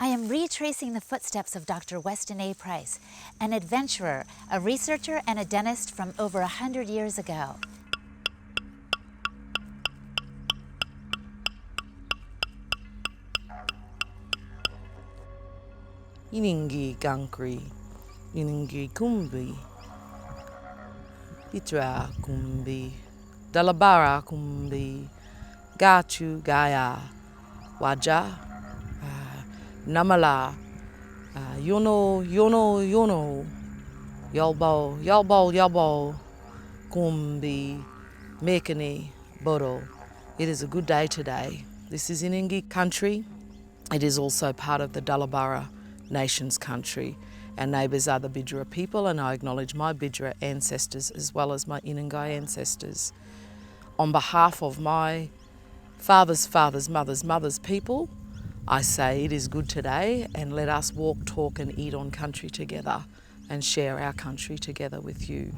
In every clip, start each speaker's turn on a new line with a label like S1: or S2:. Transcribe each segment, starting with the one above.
S1: I am retracing the footsteps of Dr. Weston A. Price, an adventurer, a researcher, and a dentist from over 100 years ago.
S2: Iningi kankri, iningi kumbi, bitra kumbi, dalabara kumbi, gachu gaya, waja, namala, yono, yalbo, kumbi, mekani, boro. It is a good day today. This is Iningi country. It is also part of the Dalabara Nation's country. Our neighbours are the Bidjara people, and I acknowledge my Bidjara ancestors as well as my Inangai ancestors. On behalf of my father's mother's people, I say it is good today, and let us walk, talk and eat on country together and share our country together with you.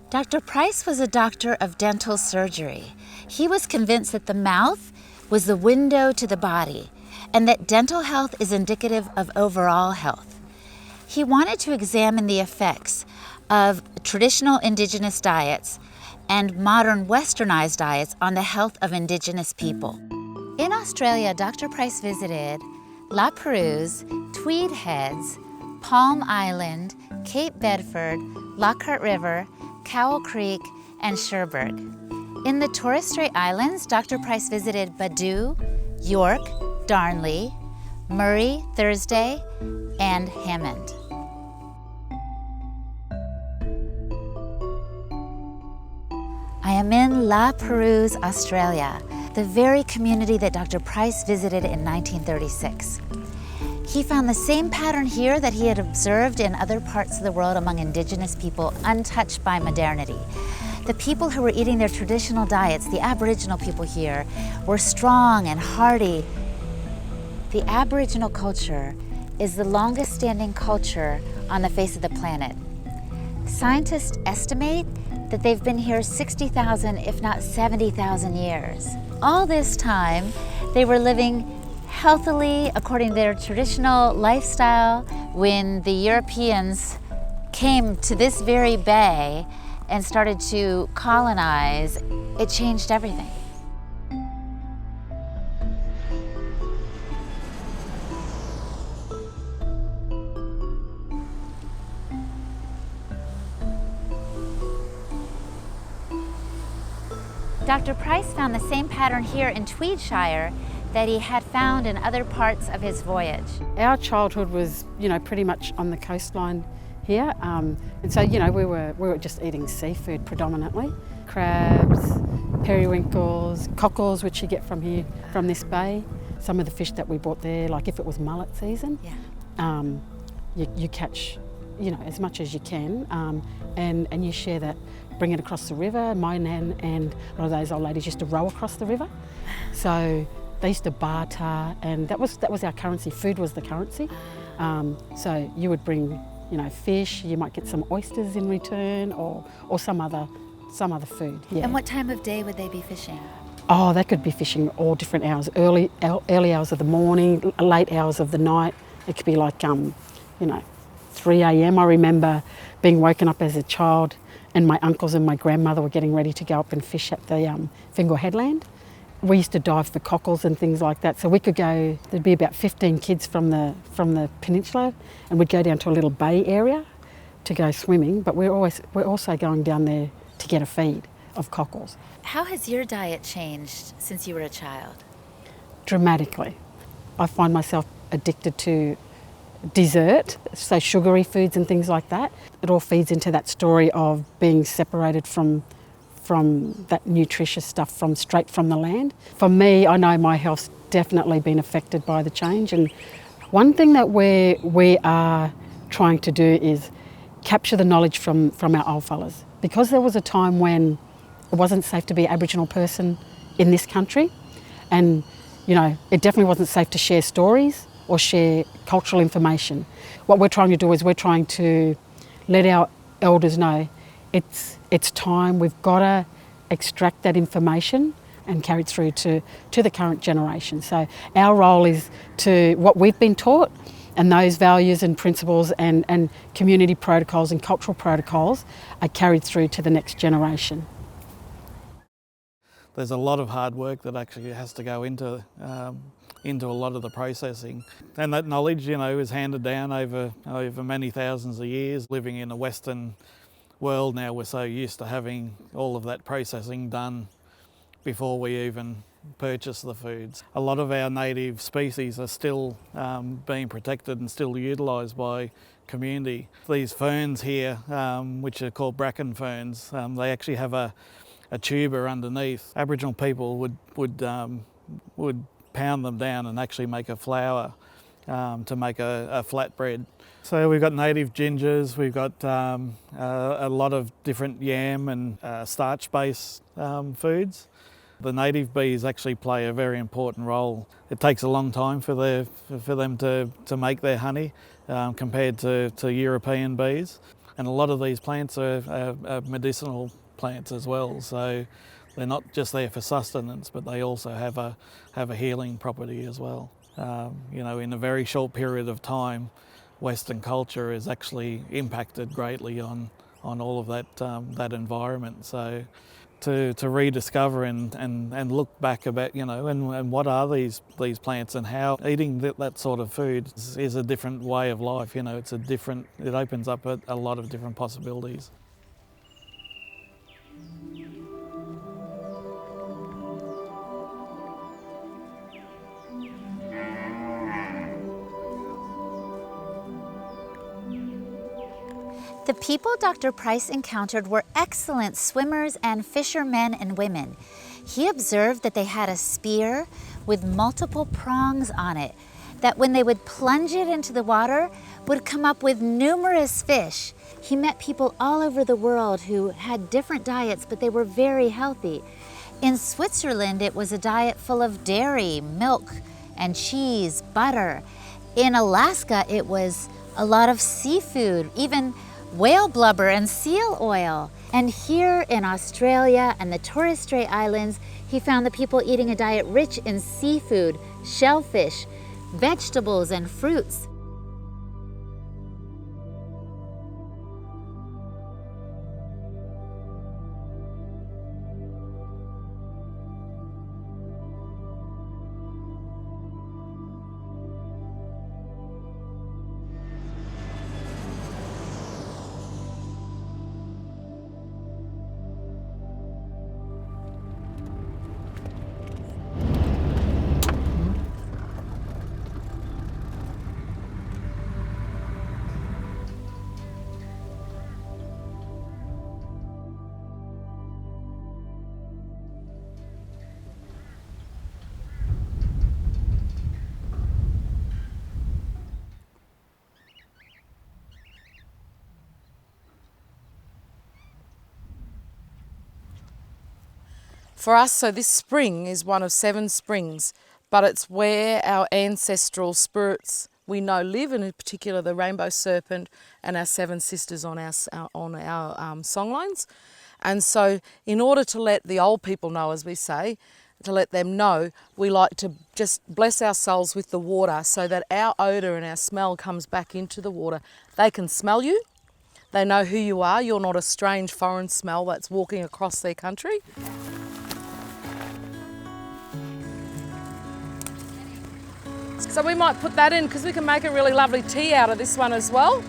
S1: Dr. Price was a doctor of dental surgery. He was convinced that the mouth was the window to the body, and that dental health is indicative of overall health. He wanted to examine the effects of traditional indigenous diets and modern westernized diets on the health of indigenous people. In Australia, Dr. Price visited La Perouse, Tweed Heads, Palm Island, Cape Bedford, Lockhart River, Cowell Creek, and Cherbourg. In the Torres Strait Islands, Dr. Price visited Badu, York, Darnley, Murray, Thursday, and Hammond. I am in La Perouse, Australia, the very community that Dr. Price visited in 1936. He found the same pattern here that he had observed in other parts of the world among indigenous people untouched by modernity. The people who were eating their traditional diets, the Aboriginal people here, were strong and hardy. The Aboriginal culture is the longest standing culture on the face of the planet. Scientists estimate that they've been here 60,000, if not 70,000 years. All this time, they were living healthily according to their traditional lifestyle. When the Europeans came to this very bay and started to colonize, it changed everything. Dr. Price found the same pattern here in Tweedshire that he had found in other parts of his voyage.
S3: Our childhood was, pretty much on the coastline here, and so, we were just eating seafood predominantly. Crabs, periwinkles, cockles, which you get from here, from this bay. Some of the fish that we bought there, like if it was mullet season, you catch, as much as you can, and you share that. Bring it across the river. My nan and a lot of those old ladies used to row across the river. So they used to barter, and that was our currency. Food was the currency. So you would bring, fish. You might get some oysters in return, or some other food. Yeah.
S1: And what time of day would they be fishing?
S3: Oh, they could be fishing all different hours. Early hours of the morning, late hours of the night. It could be like 3 a.m. I remember being woken up as a child, and my uncles and my grandmother were getting ready to go up and fish at the Fingal Headland. We used to dive for cockles and things like that. So we could go, there'd be about 15 kids from the peninsula, and we'd go down to a little bay area to go swimming, but we're also going down there to get a feed of cockles.
S1: How has your diet changed since you were a child?
S3: Dramatically. I find myself addicted to dessert, so sugary foods and things like that. It all feeds into that story of being separated from that nutritious stuff straight from the land. For me, I know my health's definitely been affected by the change, and one thing that we are trying to do is capture the knowledge from our old fellas. Because there was a time when it wasn't safe to be an Aboriginal person in this country, and it definitely wasn't safe to share stories or share cultural information. What we're trying to do is we're trying to let our elders know it's time. We've got to extract that information and carried through to the current generation. So our role is to what we've been taught, and those values and principles and community protocols and cultural protocols are carried through to the next generation.
S4: There's a lot of hard work that actually has to go into a lot of the processing, and that knowledge, is handed down over many thousands of years. Living in a Western world now, we're so used to having all of that processing done before we even purchase the foods. A lot of our native species are still being protected and still utilised by community. These ferns here, which are called bracken ferns, they actually have a tuber underneath. Aboriginal people would pound them down and actually make a flour to make a flatbread. So we've got native gingers, we've got a lot of different yam and starch-based foods. The native bees actually play a very important role. It takes a long time for them to make their honey compared to European bees. And a lot of these plants are medicinal plants as well, so they're not just there for sustenance, but they also have a healing property as well. In a very short period of time, Western culture has actually impacted greatly on all of that environment. So to rediscover and look back about, and what are these plants, and how eating that sort of food is a different way of life. It opens up a lot of different possibilities.
S1: The people Dr. Price encountered were excellent swimmers and fishermen and women. He observed that they had a spear with multiple prongs on it, that when they would plunge it into the water, would come up with numerous fish. He met people all over the world who had different diets, but they were very healthy. In Switzerland, it was a diet full of dairy, milk, and cheese, butter. In Alaska, it was a lot of seafood, even whale blubber and seal oil. And here in Australia and the Torres Strait Islands, he found the people eating a diet rich in seafood, shellfish, vegetables, and fruits.
S2: For us, so this spring is one of 7 springs, but it's where our ancestral spirits we know live, and in particular the rainbow serpent and our 7 sisters on our songlines. And so in order to let the old people know, as we say, to let them know, we like to just bless our souls with the water so that our odour and our smell comes back into the water. They can smell you. They know who you are. You're not a strange foreign smell that's walking across their country. So we might put that in because we can make a really lovely tea out of this one as well.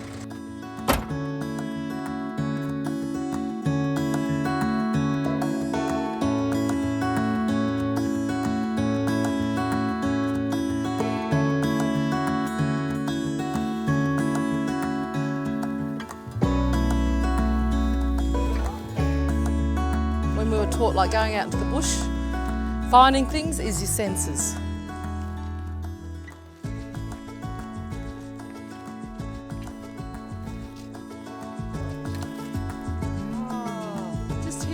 S2: When we were taught, like going out into the bush, finding things is your senses.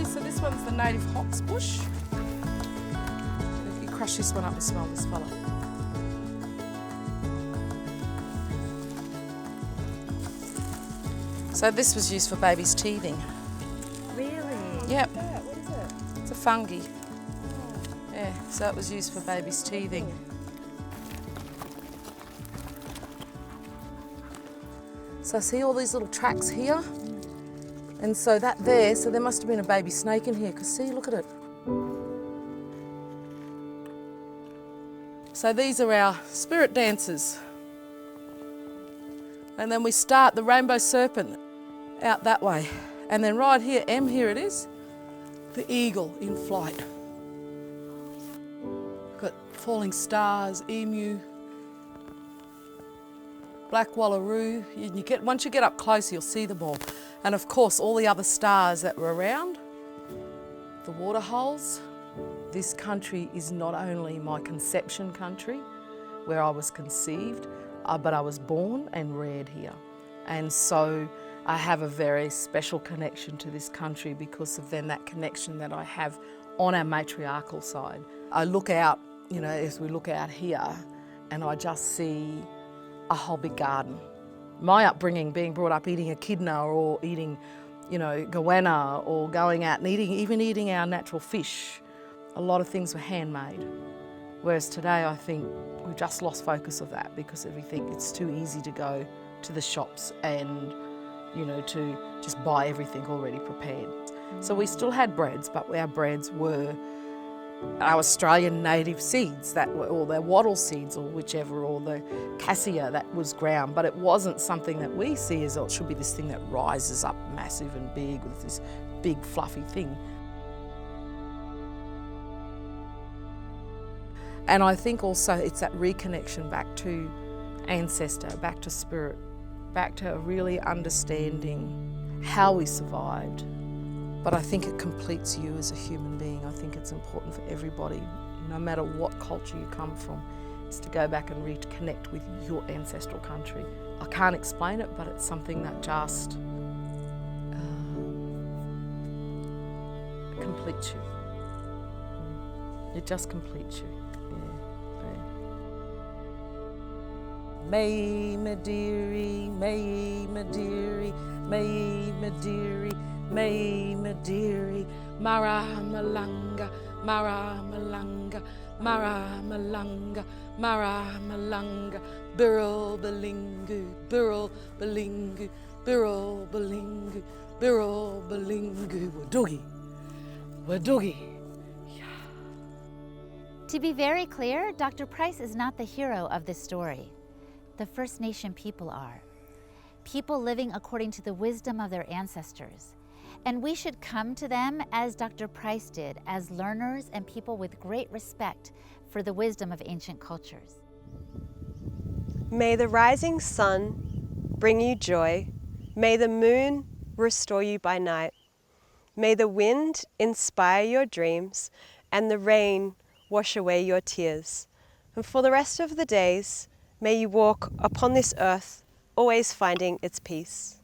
S2: So this one's the native hox bush. If you crush this one up and smell this fella. So this was used for babies' teething.
S1: Really?
S2: Yep.
S1: What is it?
S2: It's a fungi. Yeah, so it was used for babies' teething. So see all these little tracks here? And so that there, so there must have been a baby snake in here, because see, look at it. So these are our spirit dancers. And then we start the rainbow serpent out that way. And then right here, M, here it is, the eagle in flight. Got falling stars, emu, black wallaroo. Once you get up close, you'll see them all. And of course, all the other stars that were around, the water holes. This country is not only my conception country, where I was conceived, but I was born and reared here. And so I have a very special connection to this country because of then that connection that I have on our matriarchal side. I look out, you know, as we look out here, and I just see a whole big garden. My upbringing, being brought up eating echidna or eating, you know, goanna, or going out and even eating our natural fish, a lot of things were handmade. Whereas today I think we've just lost focus of that because we think it's too easy to go to the shops and, you know, to just buy everything already prepared. So we still had breads, but our breads were our Australian native seeds, that were, or their wattle seeds, or whichever, or the cassia that was ground. But it wasn't something that we see as, oh, it should be this thing that rises up massive and big with this big fluffy thing. And I think also it's that reconnection back to ancestor, back to spirit, back to really understanding how we survived. But I think it completes you as a human being. I think it's important for everybody, no matter what culture you come from, is to go back and reconnect with your ancestral country. I can't explain it, but it's something that just completes you. It just completes you. May Madiri, May Madiri, May Madiri, May Madiri, Mara Malanga, Mara Malanga, Mara Malanga, Mara Malanga, Birral Balingu, Birral Balingu, Birral Balingu, Birral Balingu, Wadugi, Wadugi.
S1: To be very clear, Dr. Price is not the hero of this story. The First Nation people are. People living according to the wisdom of their ancestors. And we should come to them as Dr. Price did, as learners and people with great respect for the wisdom of ancient cultures.
S5: May the rising sun bring you joy. May the moon restore you by night. May the wind inspire your dreams and the rain wash away your tears. And for the rest of the days, may you walk upon this earth, always finding its peace.